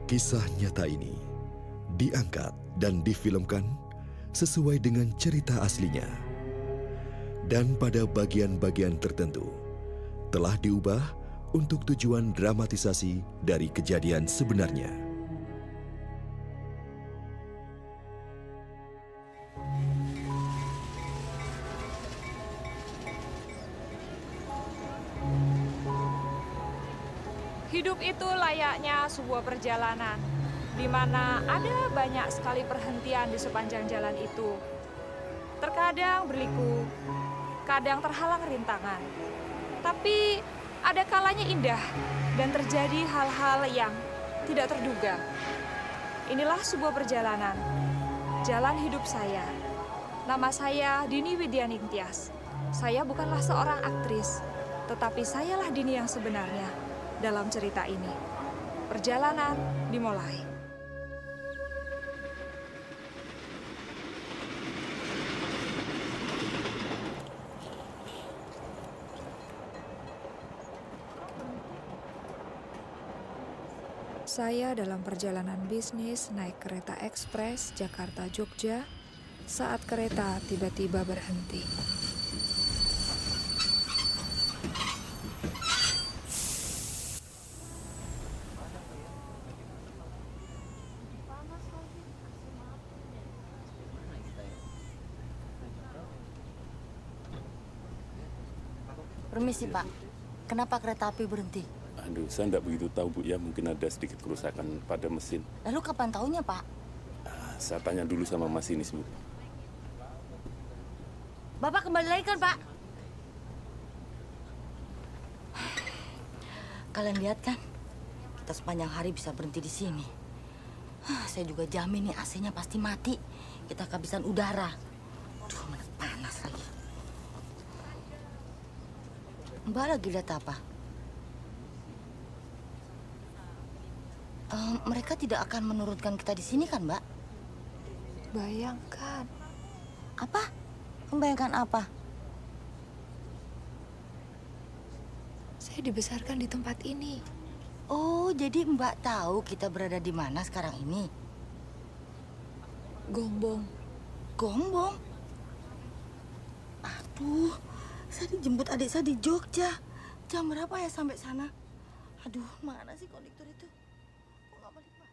Kisah nyata ini diangkat dan difilmkan sesuai dengan cerita aslinya. Dan pada bagian-bagian tertentu telah diubah untuk tujuan dramatisasi dari kejadian sebenarnya. Hidup itu layaknya sebuah perjalanan, di mana ada banyak sekali perhentian di sepanjang jalan itu. Terkadang berliku, kadang terhalang rintangan. Tapi ada kalanya indah dan terjadi hal-hal yang tidak terduga. Inilah sebuah perjalanan, jalan hidup saya. Nama saya Dini Widianing Tias. Saya bukanlah seorang aktris, tetapi sayalah Dini yang sebenarnya. Dalam cerita ini, perjalanan dimulai. Saya dalam perjalanan bisnis naik kereta ekspres Jakarta-Jogja saat kereta tiba-tiba berhenti. Permisi Pak, kenapa kereta api berhenti? Aduh, saya nggak begitu tahu Bu ya, mungkin ada sedikit kerusakan pada mesin. Lalu kapan tahunya Pak? Saya tanya dulu sama masinis Bu. Bapak kembali lagi kan Pak? Kalian lihat kan, kita sepanjang hari bisa berhenti di sini. Saya juga jamin nih AC-nya pasti mati. Kita kehabisan udara. Duh, mana panas lagi. Mbak lagi lihat apa? Mereka tidak akan menurunkan kita di sini kan, Mbak? Bayangkan. Apa? Membayangkan apa? Saya dibesarkan di tempat ini. Oh, jadi Mbak tahu kita berada di mana sekarang ini? Gombong. Gombong? Aduh, saya dijemput adik saya di Jogja. Jam berapa ya sampai sana? Aduh, mana sih konduktor itu? Kok nggak balik, Pak?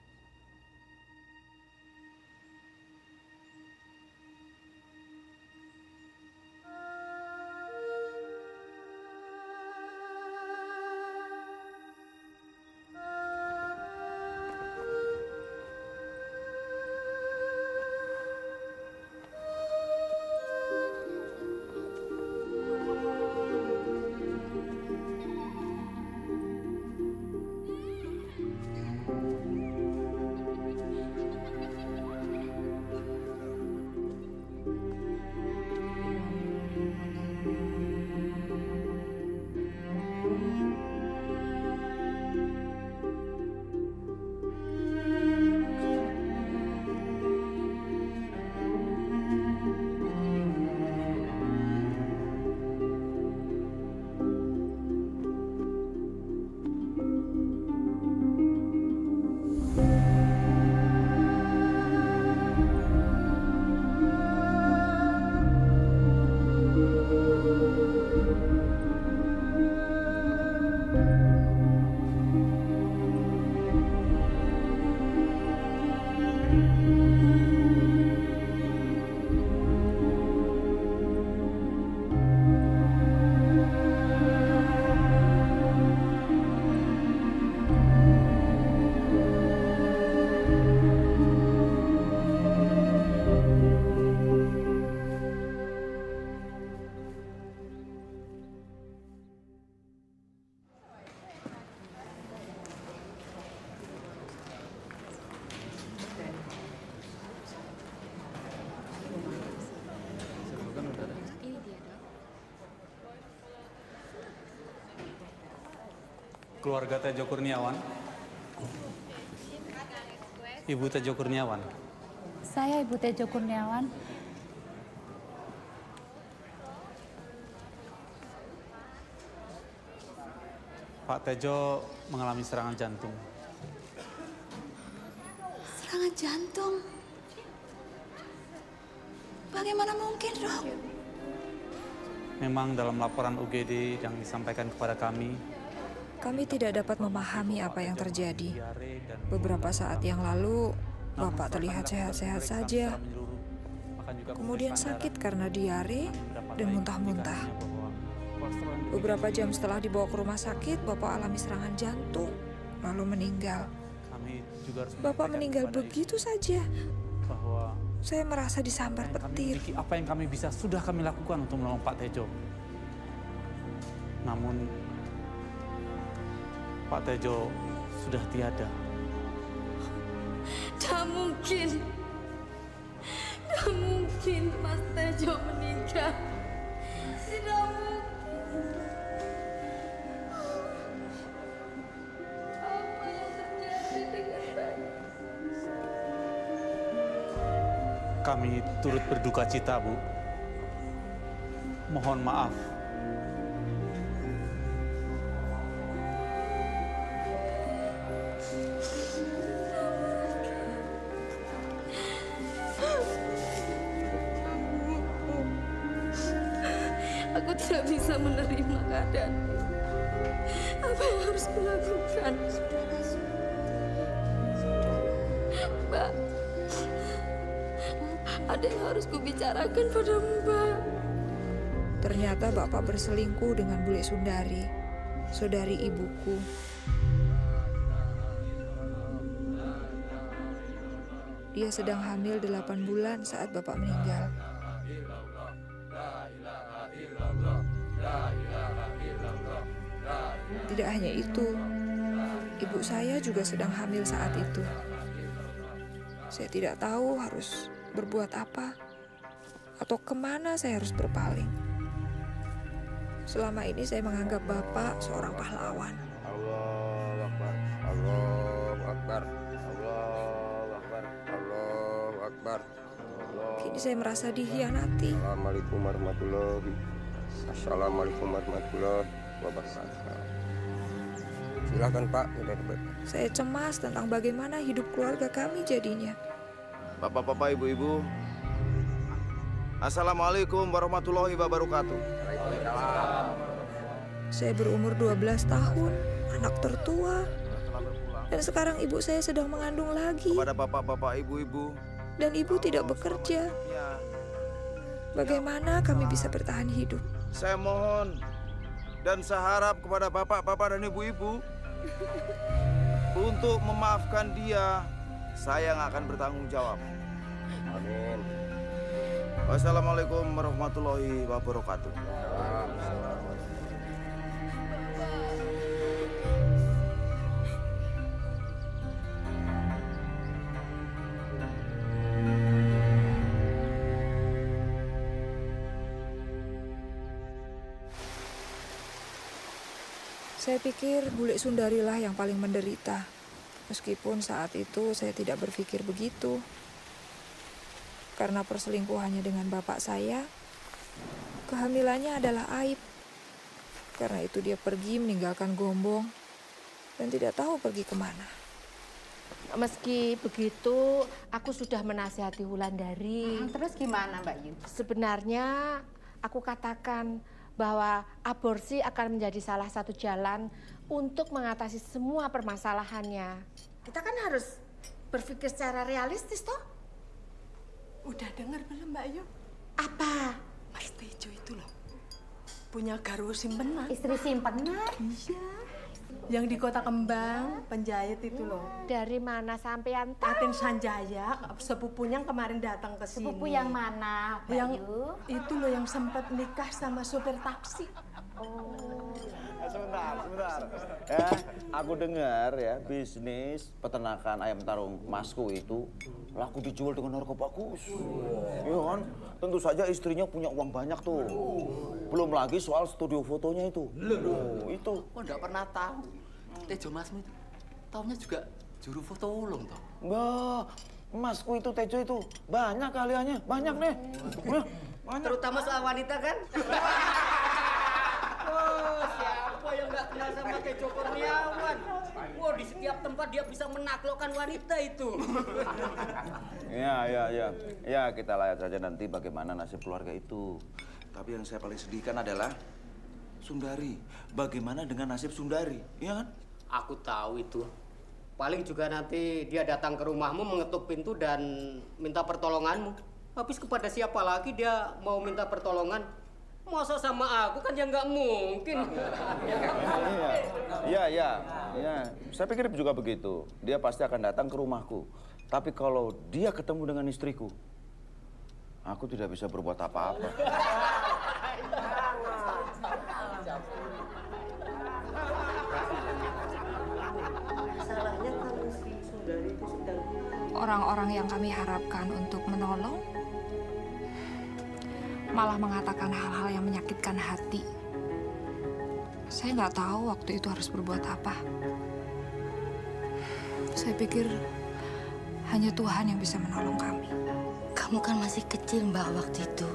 Keluarga Tejo Kurniawan. Ibu Tejo Kurniawan. Saya Ibu Tejo Kurniawan. Pak Tejo mengalami serangan jantung. jantung. Bagaimana mungkin, Dok? Memang dalam laporan UGD yang disampaikan kepada kami tidak dapat memahami apa yang terjadi. diare dan Beberapa saat yang lalu, namun Bapak setelah terlihat melakukan sehat-sehat pemeriksaan saja. secara menyeluruh, bahkan juga Kemudian pemeriksaan sakit darah, karena diare kami mendapat dan baik muntah-muntah. indikasinya bahwa kolesterol yang Beberapa dimiliki jam setelah dibawa ke rumah sakit, Bapak alami serangan jantung, lalu meninggal. kami juga harus Bapak menyampaikan meninggal kepada begitu saja. Ibu bahwa Saya merasa disambar petir. apa yang kami bisa sudah kami lakukan untuk menolong Pak Tejo. Namun Pak Tejo sudah tiada. Tak mungkin. Tak mungkin Mas Tejo meninggal. Tidak mungkin. Apa yang terjadi dengan saya? Kami turut berduka cita, Bu. Mohon maaf. Aku tidak bisa menerima keadaan. Apa yang harus kulakukan? Mbak, ada yang harus kubicarakan padamu, Mbak. Ternyata Bapak berselingkuh dengan bule Sundari, saudari ibuku. Dia sedang hamil 8 bulan saat Bapak meninggal. Tidak hanya itu, ibu saya juga sedang hamil saat itu. Saya tidak tahu harus berbuat apa atau kemana saya harus berpaling. Selama ini saya menganggap Bapak seorang pahlawan. Allahu Akbar, Allahu Akbar, Allahu Akbar, Allahu Akbar. Kini saya merasa dikhianati. Assalamualaikum warahmatullahi wabarakatuh. Silakan Pak, Saya cemas tentang bagaimana hidup keluarga kami jadinya. Bapak-bapak, ibu-ibu, Assalamualaikum warahmatullahi wabarakatuh. Saya berumur 12 tahun, anak tertua. Dan sekarang ibu saya sedang mengandung lagi. Kepada bapak-bapak, ibu-ibu, Dan ibu tidak bekerja. Bagaimana kami bisa bertahan hidup? saya mohon dan saya harap kepada bapak-bapak dan ibu-ibu untuk memaafkan dia. Saya yang akan bertanggung jawab. Amin. Wassalamualaikum warahmatullahi wabarakatuh. Saya pikir bule Sundarilah yang paling menderita. Meskipun saat itu saya tidak berpikir begitu. Karena perselingkuhannya dengan bapak saya, kehamilannya adalah aib. Karena itu dia pergi meninggalkan Gombong dan tidak tahu pergi kemana. Meski begitu, aku sudah menasihati Wulandari. Terus gimana, Mbak Yu? Sebenarnya aku katakan bahwa aborsi akan menjadi salah satu jalan untuk mengatasi semua permasalahannya. Kita kan harus berpikir secara realistis, toh? Udah dengar belum, Mbak Yu? Apa? Mas Tejo itu loh, punya garwo simpenan. Istri simpenan? Iya. Yang di Kota Kembang, penjahit itu loh. Dari mana sampean tahu? Atin Sanjaya, sepupunya yang kemarin datang ke sini. Sepupu yang mana, Mbak Yang Yu? itu loh yang sempat nikah sama supir taksi. Oh. Sebentar. Aku dengar ya, bisnis peternakan ayam tarung Masku itu laku dijual dengan harga bagus. Iya kan? Tentu saja istrinya punya uang banyak tuh. Belum lagi soal studio fotonya itu. Itu. Kok nggak pernah tahu? Tejo Masmu itu taunya juga juru foto ulung toh. Mbak, Masku itu Tejo itu banyak keahliannya, banyak nih. Terutama soal wanita kan? Oh, siapa yang nggak kenal sama sama Tejo Kurniawan. Wah, di setiap tempat dia bisa menaklukkan wanita itu. Ya, kita lihat saja nanti bagaimana nasib keluarga itu. Tapi yang saya paling sedihkan adalah Sundari. Bagaimana dengan nasib Sundari, ya kan? Aku tahu itu. Paling juga nanti dia datang ke rumahmu, mengetuk pintu dan minta pertolonganmu. Habis kepada siapa lagi dia mau minta pertolongan? Masa sama aku kan ya nggak mungkin. Iya. Saya pikir juga begitu. Dia pasti akan datang ke rumahku. Tapi kalau dia ketemu dengan istriku, aku tidak bisa berbuat apa-apa. Orang-orang yang kami harapkan untuk menolong malah mengatakan hal-hal yang menyakitkan hati. Saya nggak tahu waktu itu harus berbuat apa. Saya pikir hanya Tuhan yang bisa menolong kami. Kamu kan masih kecil, Mbak, waktu itu.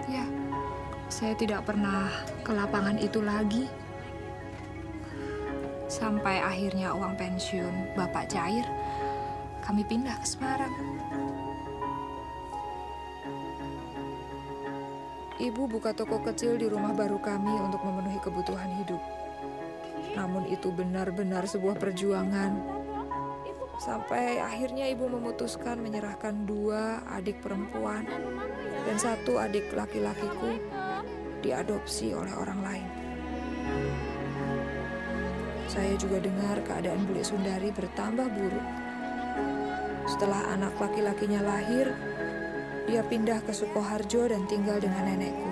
Ya, saya tidak pernah ke lapangan itu lagi. Sampai akhirnya uang pensiun Bapak cair, kami pindah ke Semarang. Ibu buka toko kecil di rumah baru kami untuk memenuhi kebutuhan hidup. Namun itu benar-benar sebuah perjuangan. Sampai akhirnya ibu memutuskan menyerahkan 2 adik perempuan dan 1 adik laki-lakiku diadopsi oleh orang lain. Saya juga dengar keadaan Bule Sundari bertambah buruk. Setelah anak laki-lakinya lahir, dia pindah ke Sukoharjo dan tinggal dengan nenekku.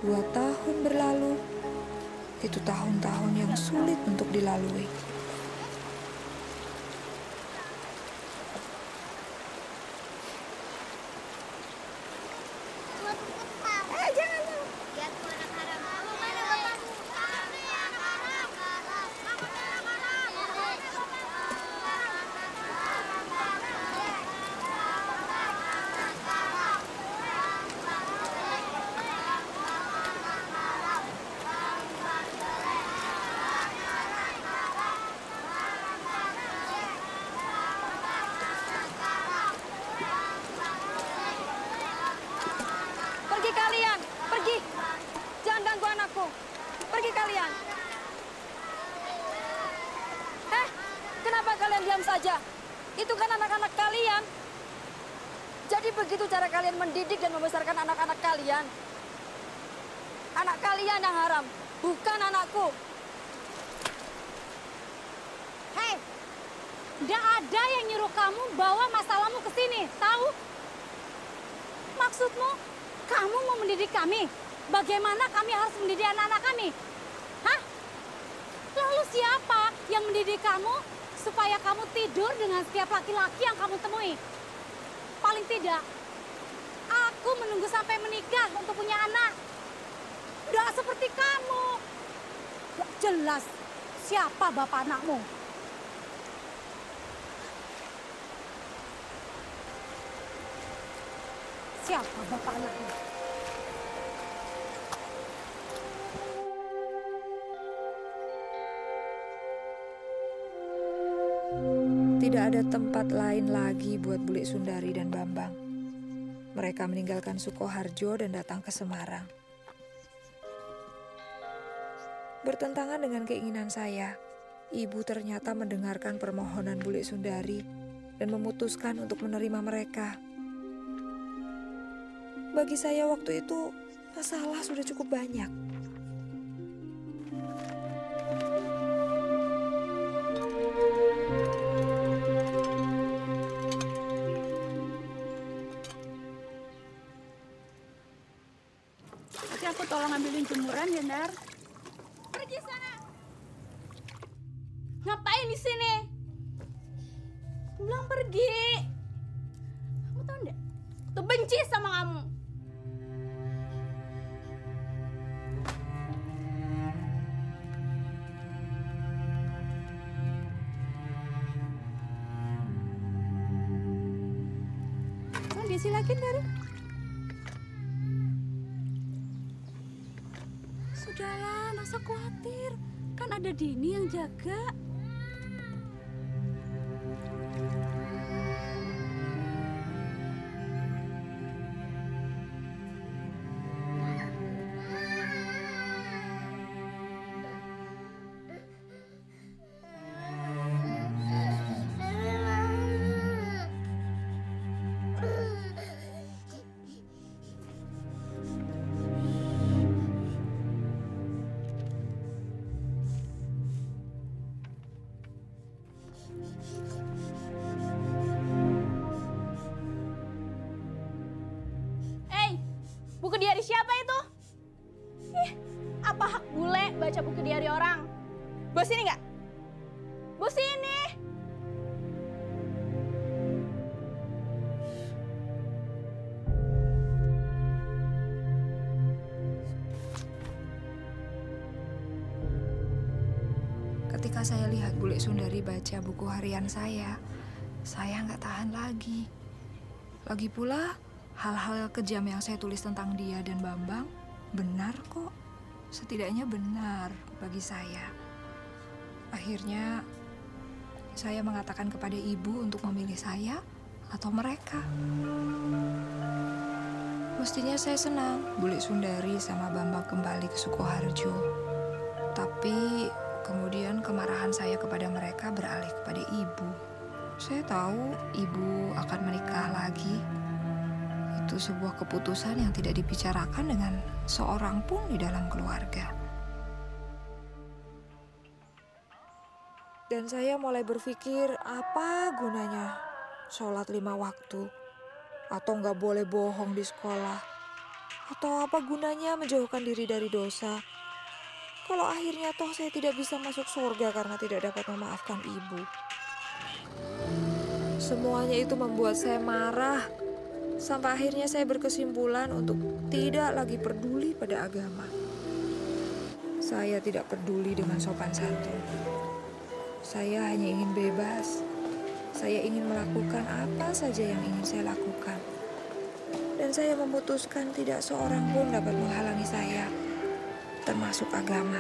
2 tahun berlalu, itu tahun-tahun yang sulit untuk dilalui. Pergi kalian. Kenapa kalian diam saja? Itu kan anak-anak kalian. Jadi begitu cara kalian mendidik dan membesarkan anak-anak kalian. Anak kalian yang haram, bukan anakku. Hei, tidak ada yang nyuruh kamu bawa masalahmu ke sini, tahu? Maksudmu, kamu mau mendidik kami? Bagaimana kami harus mendidik anak-anak kami? Hah? Lalu siapa yang mendidik kamu supaya kamu tidur dengan setiap laki-laki yang kamu temui? Paling tidak, aku menunggu sampai menikah untuk punya anak. Udah seperti kamu. Gak jelas siapa bapak anakmu. Siapa bapak anakmu? Tidak ada tempat lain lagi buat Bule Sundari dan Bambang. Mereka meninggalkan Sukoharjo dan datang ke Semarang. Bertentangan dengan keinginan saya, ibu ternyata mendengarkan permohonan Bule Sundari dan memutuskan untuk menerima mereka. Bagi saya waktu itu, masalah sudah cukup banyak. Aku tolong ambilin jemuran ya, Nar. Pergi sana. Ngapain di sini? Aku bilang pergi. Kamu tahu enggak? Tuh benci sama kamu. Silakan, Dar. khawatir. Kan ada Dini yang jaga. Buku diari siapa itu? Ih, apa hak bule baca buku diari orang? Bos ini nggak? Bos ini. Ketika saya lihat bule Sundari baca buku harian saya nggak tahan lagi. Lagi pula, hal-hal kejam yang saya tulis tentang dia dan Bambang benar kok. Setidaknya benar bagi saya. Akhirnya, saya mengatakan kepada ibu untuk memilih saya atau mereka. Mestinya saya senang bule Sundari sama Bambang kembali ke Sukoharjo. Tapi kemudian kemarahan saya kepada mereka beralih kepada ibu. Saya tahu ibu akan menikah lagi. Itu sebuah keputusan yang tidak dibicarakan dengan seorang pun di dalam keluarga. Dan saya mulai berpikir, apa gunanya sholat 5 waktu? Atau nggak boleh bohong di sekolah? Atau apa gunanya menjauhkan diri dari dosa? Kalau akhirnya toh saya tidak bisa masuk surga karena tidak dapat memaafkan ibu. Semuanya itu membuat saya marah. Sampai akhirnya saya berkesimpulan untuk tidak lagi peduli pada agama. Saya tidak peduli dengan sopan santun. Saya hanya ingin bebas. Saya ingin melakukan apa saja yang ingin saya lakukan. Dan saya memutuskan tidak seorang pun dapat menghalangi saya, termasuk agama.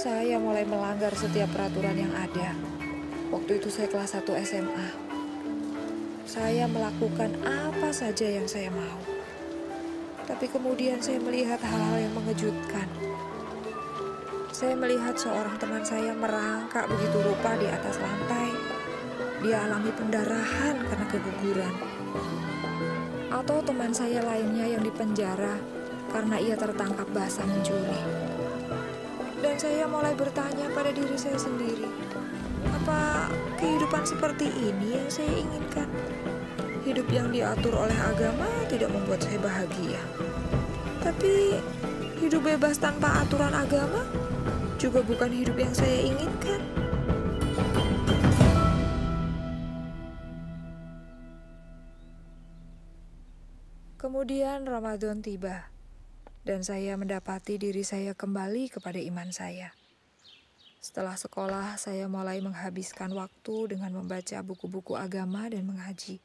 Saya mulai melanggar setiap peraturan yang ada. Waktu itu saya kelas 1 SMA. Saya melakukan apa saja yang saya mau. Tapi kemudian saya melihat hal-hal yang mengejutkan. Saya melihat seorang teman saya merangkak begitu rupa di atas lantai. Dia alami pendarahan karena keguguran. Atau teman saya lainnya yang dipenjara karena ia tertangkap basah mencuri. Dan saya mulai bertanya pada diri saya sendiri, apa kehidupan seperti ini yang saya inginkan? Hidup yang diatur oleh agama tidak membuat saya bahagia. Tapi hidup bebas tanpa aturan agama juga bukan hidup yang saya inginkan. Kemudian Ramadan tiba. Dan saya mendapati diri saya kembali kepada iman saya. Setelah sekolah, saya mulai menghabiskan waktu dengan membaca buku-buku agama dan mengaji.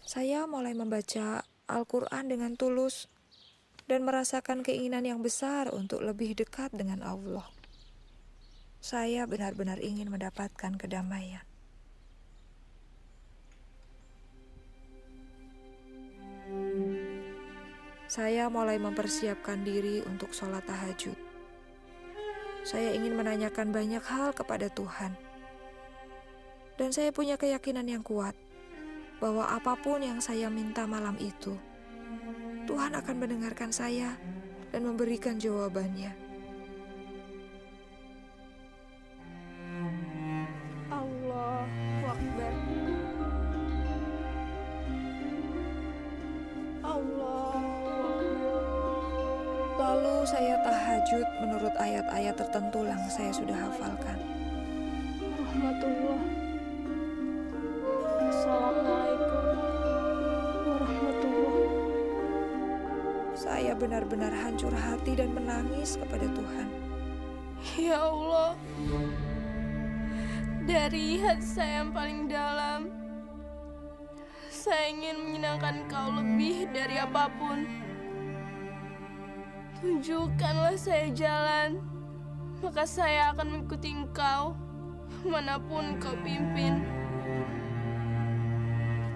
Saya mulai membaca Al-Quran dengan tulus dan merasakan keinginan yang besar untuk lebih dekat dengan Allah. Saya benar-benar ingin mendapatkan kedamaian. Saya mulai mempersiapkan diri untuk sholat tahajud. Saya ingin menanyakan banyak hal kepada Tuhan. Dan saya punya keyakinan yang kuat bahwa apapun yang saya minta malam itu, Tuhan akan mendengarkan saya dan memberikan jawabannya. Allahu Akbar. Lalu saya tahajud menurut ayat-ayat tertentu yang saya sudah hafalkan. Rahmatullah. Assalamualaikum warahmatullah. Saya benar-benar hancur hati dan menangis kepada Tuhan. Ya Allah, Dari hati saya yang paling dalam, saya ingin menyenangkan Engkau lebih dari apapun. Tunjukkanlah saya jalan, maka saya akan mengikuti Engkau manapun Engkau pimpin.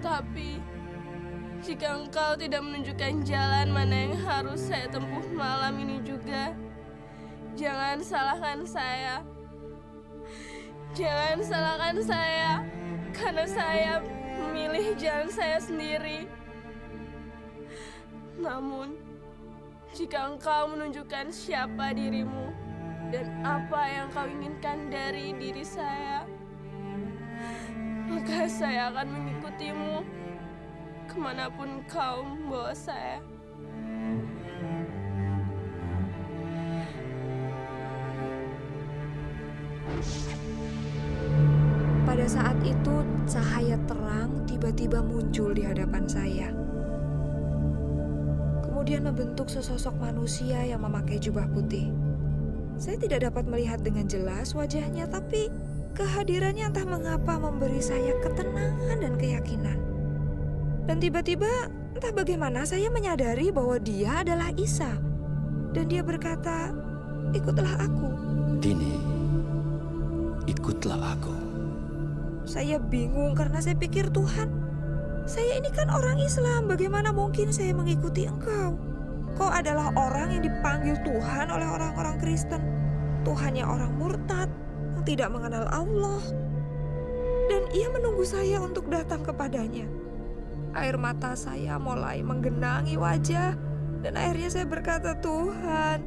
Tapi jika Engkau tidak menunjukkan jalan mana yang harus saya tempuh malam ini juga, jangan salahkan saya. Jangan salahkan saya, karena saya memilih jalan saya sendiri. Namun, jika Engkau menunjukkan siapa dirimu dan apa yang Kau inginkan dari diri saya, maka saya akan mengikutimu kemanapun Kau membawa saya. Pada saat itu, cahaya terang tiba-tiba muncul di hadapan saya. Kemudian membentuk sesosok manusia yang memakai jubah putih. Saya tidak dapat melihat dengan jelas wajahnya, tapi kehadirannya entah mengapa memberi saya ketenangan dan keyakinan. Dan tiba-tiba, entah bagaimana saya menyadari bahwa dia adalah Isa. Dan dia berkata, "Ikutlah aku." Dini, ikutlah aku. Saya bingung karena saya pikir, Tuhan, saya ini kan orang Islam, bagaimana mungkin saya mengikuti Engkau? Kau adalah orang yang dipanggil Tuhan oleh orang-orang Kristen. Tuhannya orang murtad, yang tidak mengenal Allah. Dan ia menunggu saya untuk datang kepadanya. Air mata saya mulai menggenangi wajah, dan akhirnya saya berkata, "Tuhan,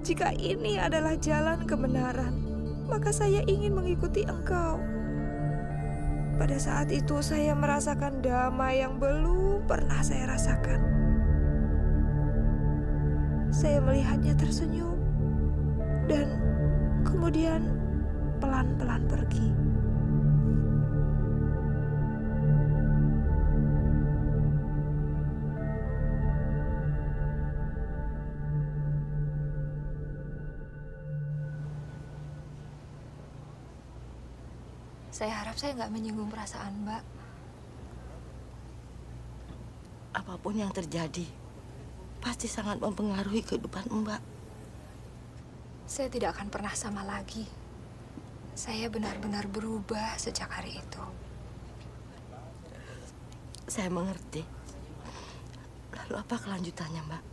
jika ini adalah jalan kebenaran, maka saya ingin mengikuti Engkau." Pada saat itu saya merasakan damai yang belum pernah saya rasakan. Saya melihatnya tersenyum dan kemudian pelan-pelan pergi. Saya harap saya nggak menyinggung perasaan Mbak. Apapun yang terjadi, pasti sangat mempengaruhi kehidupan Mbak. Saya tidak akan pernah sama lagi. Saya benar-benar berubah sejak hari itu. Saya mengerti. Lalu apa kelanjutannya, Mbak?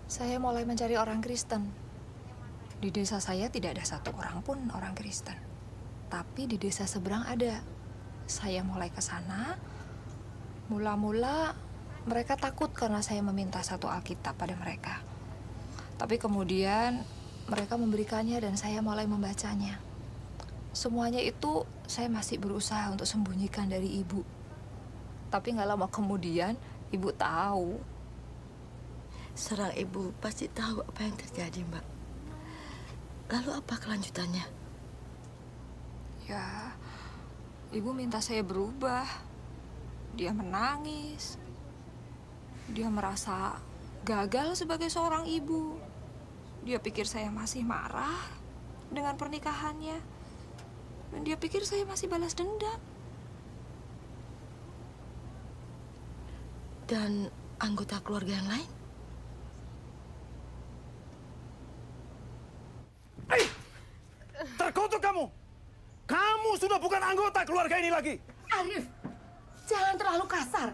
Saya mulai mencari orang Kristen. Di desa saya tidak ada satu orang pun orang Kristen. Tapi di desa seberang ada. Saya mulai ke sana. Mula-mula mereka takut karena saya meminta satu Alkitab pada mereka. Tapi kemudian mereka memberikannya dan saya mulai membacanya. Semuanya itu saya masih berusaha untuk sembunyikan dari ibu. Tapi nggak lama kemudian ibu tahu. Seorang ibu pasti tahu apa yang terjadi, Mbak. Lalu apa kelanjutannya? Ya, ibu minta saya berubah. Dia menangis. Dia merasa gagal sebagai seorang ibu. Dia pikir saya masih marah dengan pernikahannya. Dan dia pikir saya masih balas dendam. Dan anggota keluarga yang lain? Terkutuk kamu! Kamu sudah bukan anggota keluarga ini lagi! Arif, jangan terlalu kasar.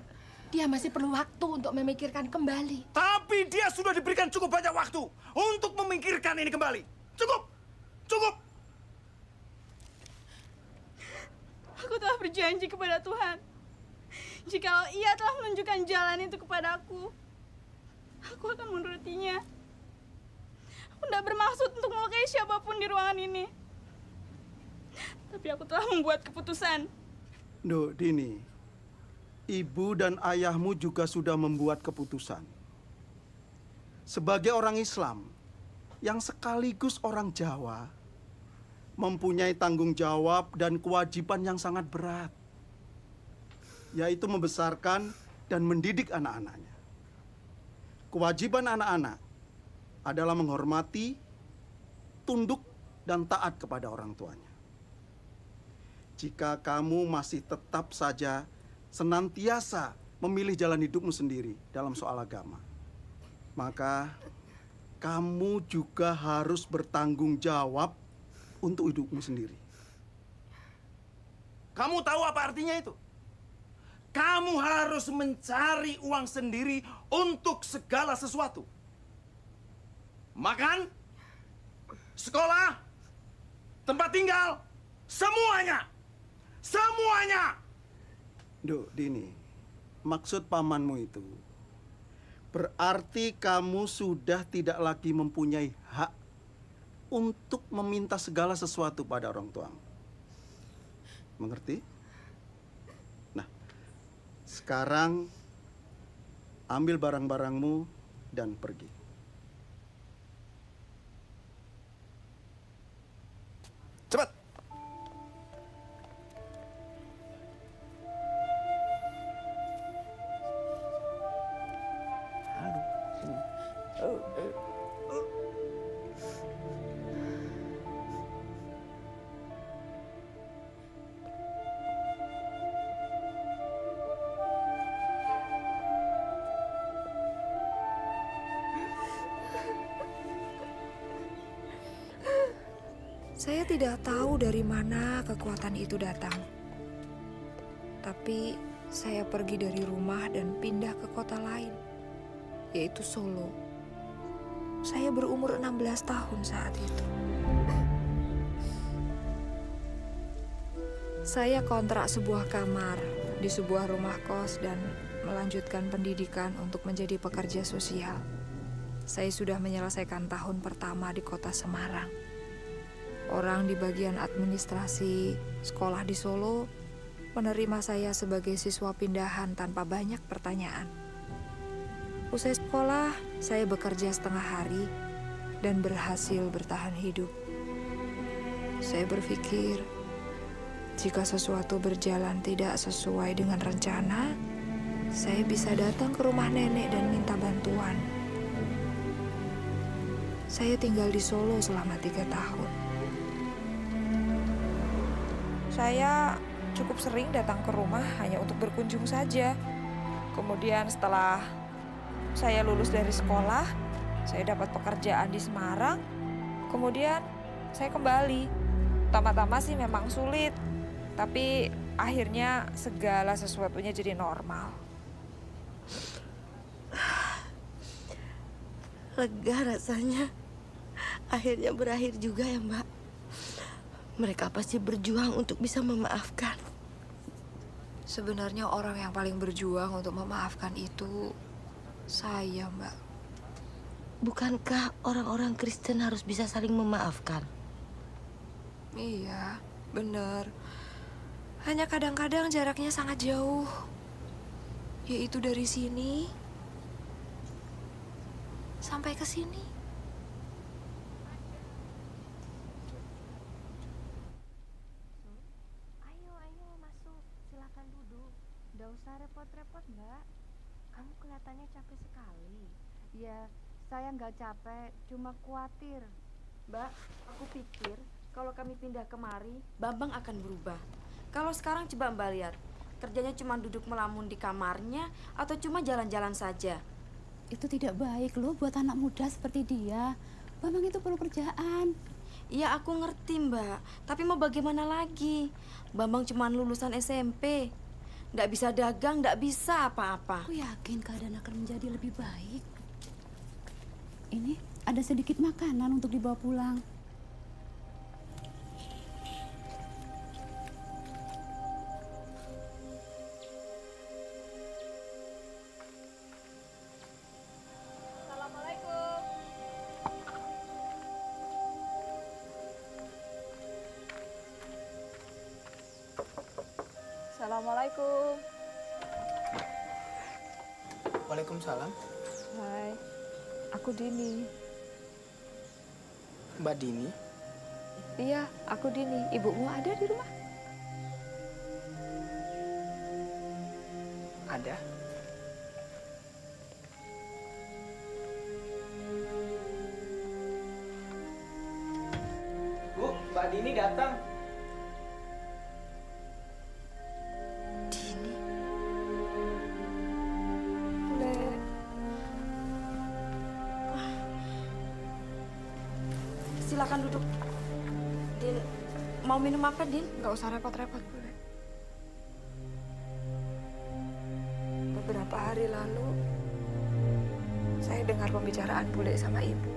Dia masih perlu waktu untuk memikirkan kembali. Tapi dia sudah diberikan cukup banyak waktu untuk memikirkan ini kembali. Cukup! Cukup! Aku telah berjanji kepada Tuhan. Jikalau Ia telah menunjukkan jalan itu kepadaku, aku akan menurutinya. Aku tidak bermaksud untuk melukai siapapun di ruangan ini. Tapi aku telah membuat keputusan. Nduk Dini, ibu dan ayahmu juga sudah membuat keputusan. Sebagai orang Islam yang sekaligus orang Jawa, mempunyai tanggung jawab dan kewajiban yang sangat berat, yaitu membesarkan dan mendidik anak-anaknya. Kewajiban anak-anak adalah menghormati, tunduk, dan taat kepada orang tuanya. jika kamu masih tetap saja senantiasa memilih jalan hidupmu sendiri dalam soal agama, maka kamu juga harus bertanggung jawab untuk hidupmu sendiri. Kamu tahu apa artinya itu? Kamu harus mencari uang sendiri untuk segala sesuatu. Makan, sekolah, tempat tinggal, semuanya. Semuanya. Duh, Dini, maksud pamanmu itu berarti kamu sudah tidak lagi mempunyai hak untuk meminta segala sesuatu pada orang tuamu. Mengerti? Nah, sekarang ambil barang-barangmu dan pergi. Cepat. Saya tidak tahu dari mana kekuatan itu datang. Tapi saya pergi dari rumah dan pindah ke kota lain, yaitu Solo. Saya berumur 16 tahun saat itu. Saya kontrak sebuah kamar di sebuah rumah kos dan melanjutkan pendidikan untuk menjadi pekerja sosial. Saya sudah menyelesaikan tahun pertama di kota Semarang. Orang di bagian administrasi sekolah di Solo menerima saya sebagai siswa pindahan tanpa banyak pertanyaan. Usai sekolah, saya bekerja setengah hari dan berhasil bertahan hidup. Saya berpikir, jika sesuatu berjalan tidak sesuai dengan rencana, saya bisa datang ke rumah nenek dan minta bantuan. Saya tinggal di Solo selama 3 tahun. Saya cukup sering datang ke rumah hanya untuk berkunjung saja. Kemudian setelah saya lulus dari sekolah, saya dapat pekerjaan di Semarang. Kemudian saya kembali. Pertama-tama sih memang sulit, tapi akhirnya segala sesuatunya jadi normal. Lega rasanya. Akhirnya berakhir juga ya, Mbak. Mereka pasti berjuang untuk bisa memaafkan. Sebenarnya orang yang paling berjuang untuk memaafkan itu saya, Mbak. Bukankah orang-orang Kristen harus bisa saling memaafkan? Iya, benar. Hanya kadang-kadang jaraknya sangat jauh. Yaitu dari sini sampai ke sini. Nggak usah repot-repot, Mbak. Kamu kelihatannya capek sekali. Ya, saya nggak capek, cuma khawatir. Mbak, aku pikir kalau kami pindah kemari, Bambang akan berubah. Kalau sekarang coba Mbak lihat, kerjanya cuma duduk melamun di kamarnya atau cuma jalan-jalan saja. Itu tidak baik loh buat anak muda seperti dia. Bambang itu perlu kerjaan. Iya, aku ngerti, Mbak. Tapi mau bagaimana lagi? Bambang cuma lulusan SMP. Nggak bisa dagang, nggak bisa apa-apa. Aku yakin keadaan akan menjadi lebih baik. Ini ada sedikit makanan untuk dibawa pulang. Assalamualaikum. Assalamualaikum. Waalaikumsalam. Hai, aku Dini. Mbak Dini? Iya, aku Dini. Ibumu ada di rumah? Ada. Bu, Mbak Dini datang. silakan duduk. Din, mau minum apa, Din? Nggak usah repot-repot, Bule. Beberapa hari lalu, saya dengar pembicaraan Bule sama Ibu.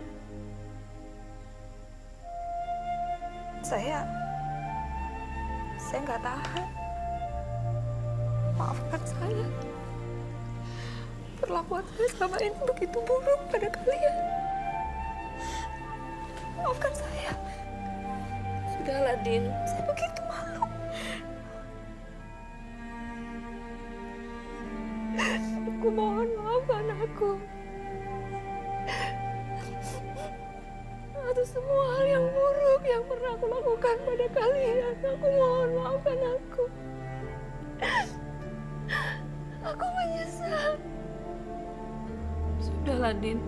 Saya nggak tahan. Maafkan saya. Perlakuan saya selama ini begitu buruk pada kalian. Maafkan saya. Sudahlah, Din. Saya begitu malu. Aku mohon maafkan aku. Atas semua hal yang buruk yang pernah aku lakukan pada kalian. Aku mohon maafkan aku. Aku menyesal. Sudahlah, Din.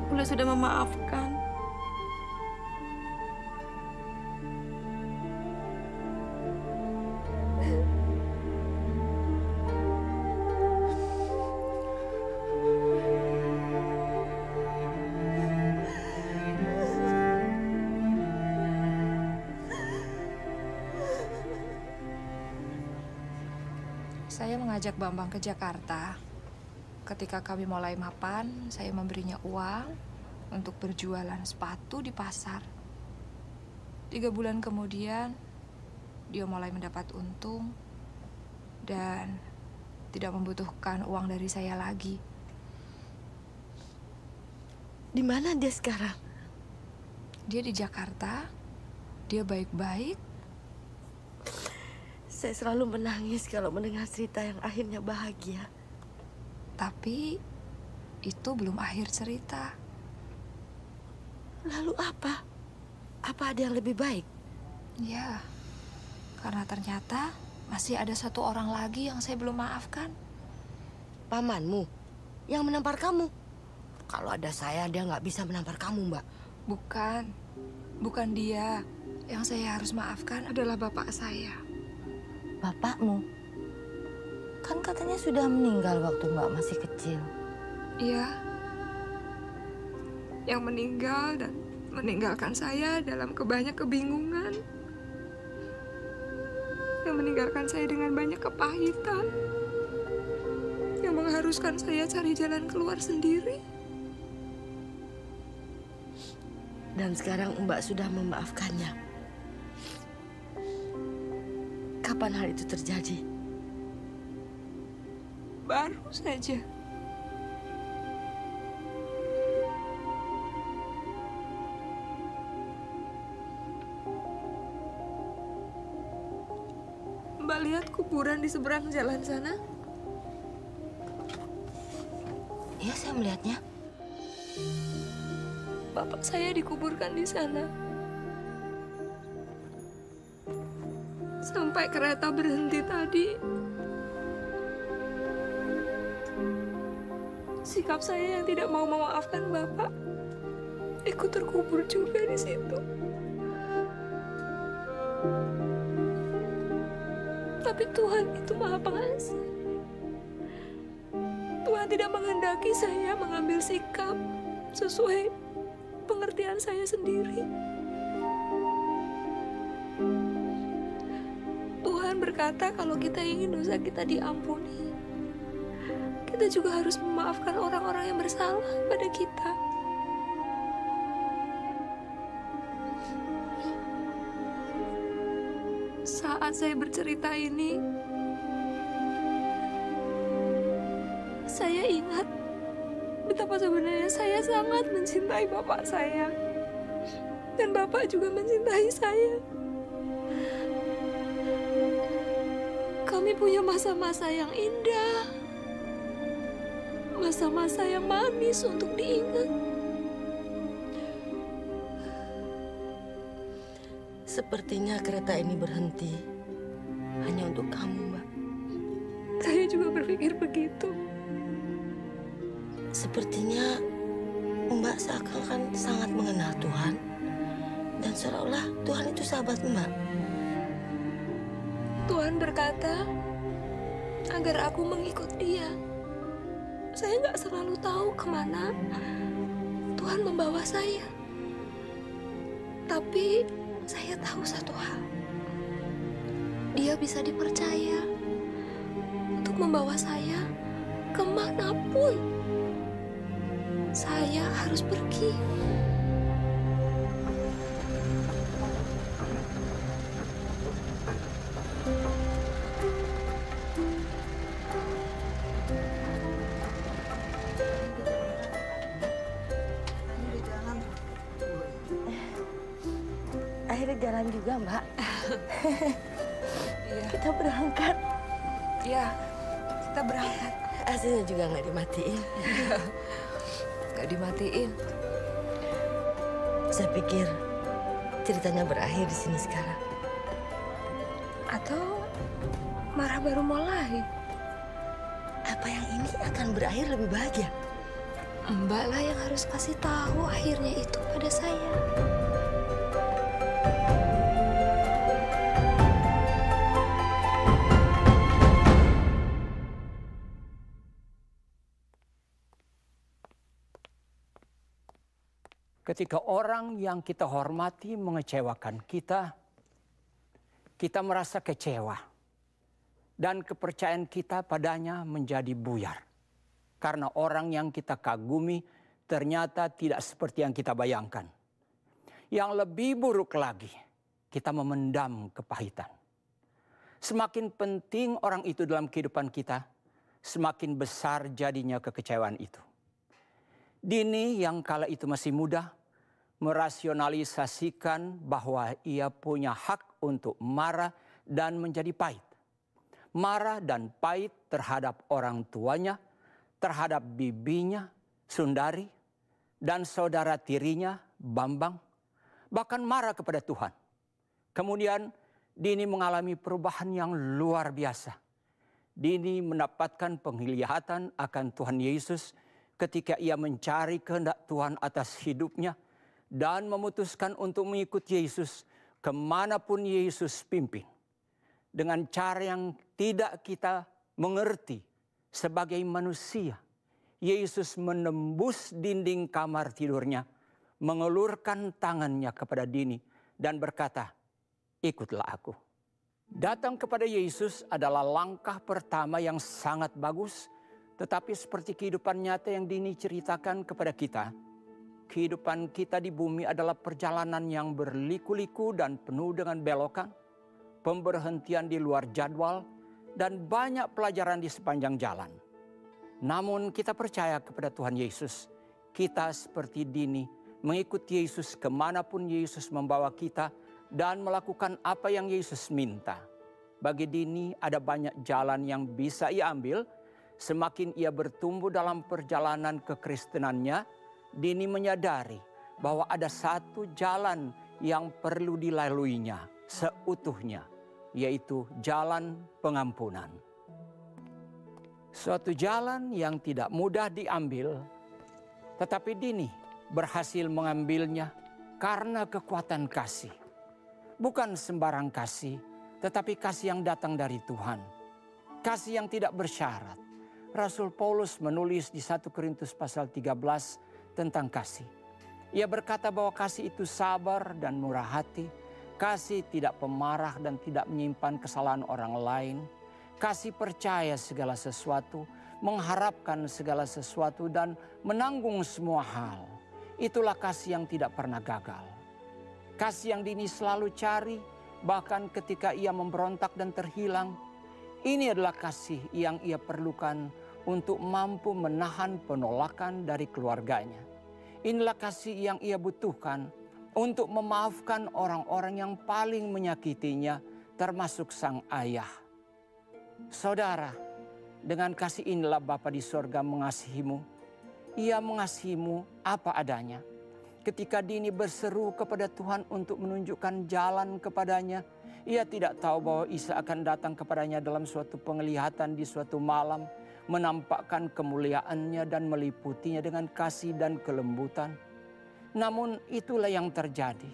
Bule sudah memaafkan. Saya mengajak Bambang ke Jakarta. Ketika kami mulai mapan, saya memberinya uang untuk berjualan sepatu di pasar. 3 bulan kemudian, dia mulai mendapat untung dan tidak membutuhkan uang dari saya lagi. Di mana dia sekarang? Dia di Jakarta. Dia baik-baik. Saya selalu menangis kalau mendengar cerita yang akhirnya bahagia. Tapi itu belum akhir cerita. Lalu apa? Apa ada yang lebih baik? Ya, karena ternyata masih ada 1 orang lagi yang saya belum maafkan. Pamanmu yang menampar kamu. Kalau ada saya, dia nggak bisa menampar kamu, Mbak. Bukan dia. Yang saya harus maafkan adalah bapak saya. Bapakmu? Kan katanya sudah meninggal waktu Mbak masih kecil. Iya. Yang meninggal dan meninggalkan saya dalam banyak kebingungan. Yang meninggalkan saya dengan banyak kepahitan. Yang mengharuskan saya cari jalan keluar sendiri. Dan sekarang Mbak sudah memaafkannya. Kapan hal itu terjadi? Baru saja. Mbak lihat kuburan di seberang jalan sana? Iya, saya melihatnya. Bapak saya dikuburkan di sana. Sampai kereta berhenti tadi, sikap saya yang tidak mau memaafkan Bapak ikut terkubur juga di situ. Tapi Tuhan itu Maha Pengasih. Tuhan tidak menghendaki saya mengambil sikap sesuai pengertian saya sendiri. Tuhan berkata kalau kita ingin dosa kita diampuni, kita juga harus memaafkan orang-orang yang bersalah pada kita. Saat saya bercerita ini, saya ingat betapa sebenarnya saya sangat mencintai bapak saya. Dan bapak juga mencintai saya. Kami punya masa-masa yang indah. Masa-masa yang manis untuk diingat. Sepertinya kereta ini berhenti hanya untuk kamu, Mbak. Saya juga berpikir begitu. Sepertinya Mbak seakan-akan sangat mengenal Tuhan. Dan seolah-olah Tuhan itu sahabat Mbak. Tuhan berkata agar aku mengikut Dia. Saya nggak selalu tahu kemana Tuhan membawa saya. Tapi saya tahu satu hal. Dia bisa dipercaya untuk membawa saya kemanapun saya harus pergi. Akhirnya jalan juga, Mbak. Iya. Kita berangkat. Iya, kita berangkat. AC-nya juga nggak dimatiin. Nggak dimatiin. Saya pikir ceritanya berakhir di sini sekarang. Atau marah baru mulai. Apa yang ini akan berakhir lebih bahagia? Mbak lah yang harus kasih tahu akhirnya itu pada saya. Ketika orang yang kita hormati mengecewakan kita, kita merasa kecewa. Dan kepercayaan kita padanya menjadi buyar. Karena orang yang kita kagumi ternyata tidak seperti yang kita bayangkan. Yang lebih buruk lagi, kita memendam kepahitan. Semakin penting orang itu dalam kehidupan kita, semakin besar jadinya kekecewaan itu. Dini yang kala itu masih muda, merasionalisasikan bahwa ia punya hak untuk marah dan menjadi pahit. Marah dan pahit terhadap orang tuanya, terhadap bibinya, Sundari, dan saudara tirinya, Bambang, bahkan marah kepada Tuhan. Kemudian Dini mengalami perubahan yang luar biasa. Dini mendapatkan penglihatan akan Tuhan Yesus ketika ia mencari kehendak Tuhan atas hidupnya, dan memutuskan untuk mengikuti Yesus kemanapun Yesus pimpin. Dengan cara yang tidak kita mengerti sebagai manusia, Yesus menembus dinding kamar tidurnya, mengulurkan tangannya kepada Dini dan berkata, "Ikutlah aku." Datang kepada Yesus adalah langkah pertama yang sangat bagus, tetapi seperti kehidupan nyata yang Dini ceritakan kepada kita, kehidupan kita di bumi adalah perjalanan yang berliku-liku dan penuh dengan belokan, pemberhentian di luar jadwal, dan banyak pelajaran di sepanjang jalan. Namun kita percaya kepada Tuhan Yesus. Kita seperti Dini mengikuti Yesus kemanapun Yesus membawa kita dan melakukan apa yang Yesus minta. Bagi Dini ada banyak jalan yang bisa ia ambil. Semakin ia bertumbuh dalam perjalanan kekristenannya, Dini menyadari bahwa ada satu jalan yang perlu dilaluinya seutuhnya, yaitu jalan pengampunan. Suatu jalan yang tidak mudah diambil, tetapi Dini berhasil mengambilnya karena kekuatan kasih. Bukan sembarang kasih, tetapi kasih yang datang dari Tuhan. Kasih yang tidak bersyarat. Rasul Paulus menulis di 1 Korintus pasal 13 tentang kasih. Ia berkata bahwa kasih itu sabar dan murah hati. Kasih tidak pemarah dan tidak menyimpan kesalahan orang lain. Kasih percaya segala sesuatu, mengharapkan segala sesuatu, dan menanggung semua hal. Itulah kasih yang tidak pernah gagal. Kasih yang Dini selalu cari, bahkan ketika ia memberontak dan terhilang. Ini adalah kasih yang ia perlukan untuk mampu menahan penolakan dari keluarganya. Inilah kasih yang ia butuhkan untuk memaafkan orang-orang yang paling menyakitinya, termasuk sang ayah. Saudara, dengan kasih inilah Bapa di sorga mengasihimu. Ia mengasihimu apa adanya. Ketika Dini berseru kepada Tuhan untuk menunjukkan jalan kepadanya, ia tidak tahu bahwa Isa akan datang kepadanya dalam suatu penglihatan di suatu malam, menampakkan kemuliaannya dan meliputinya dengan kasih dan kelembutan. Namun itulah yang terjadi.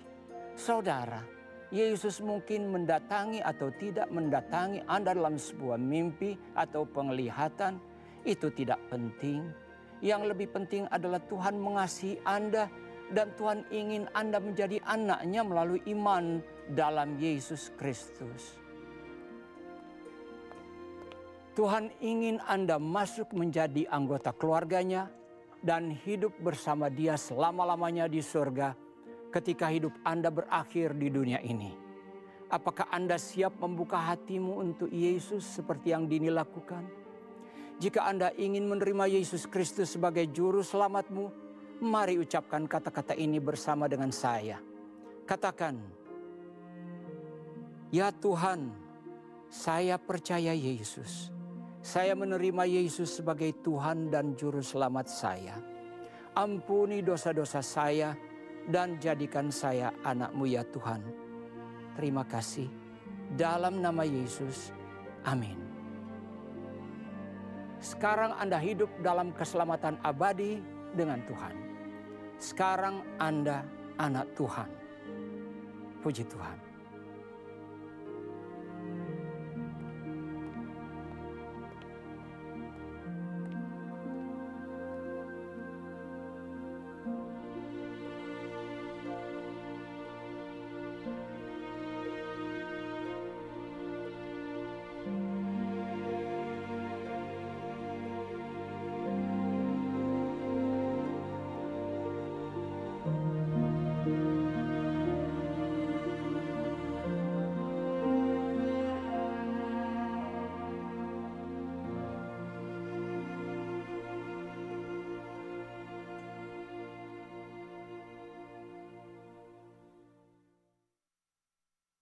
Saudara, Yesus mungkin mendatangi atau tidak mendatangi Anda dalam sebuah mimpi atau penglihatan, itu tidak penting. Yang lebih penting adalah Tuhan mengasihi Anda Dan Tuhan ingin Anda menjadi anak-Nya melalui iman dalam Yesus Kristus. Tuhan ingin Anda masuk menjadi anggota keluarga-Nya dan hidup bersama Dia selama-lamanya di surga ketika hidup Anda berakhir di dunia ini. Apakah Anda siap membuka hatimu untuk Yesus seperti yang Dini lakukan? Jika Anda ingin menerima Yesus Kristus sebagai juru selamatmu, mari ucapkan kata-kata ini bersama dengan saya. Katakan, "Ya Tuhan, saya percaya Yesus. Saya menerima Yesus sebagai Tuhan dan Juru Selamat saya. Ampuni dosa-dosa saya dan jadikan saya anak-Mu ya Tuhan. Terima kasih. Dalam nama Yesus, amin." Sekarang Anda hidup dalam keselamatan abadi dengan Tuhan. Sekarang Anda anak Tuhan. Puji Tuhan.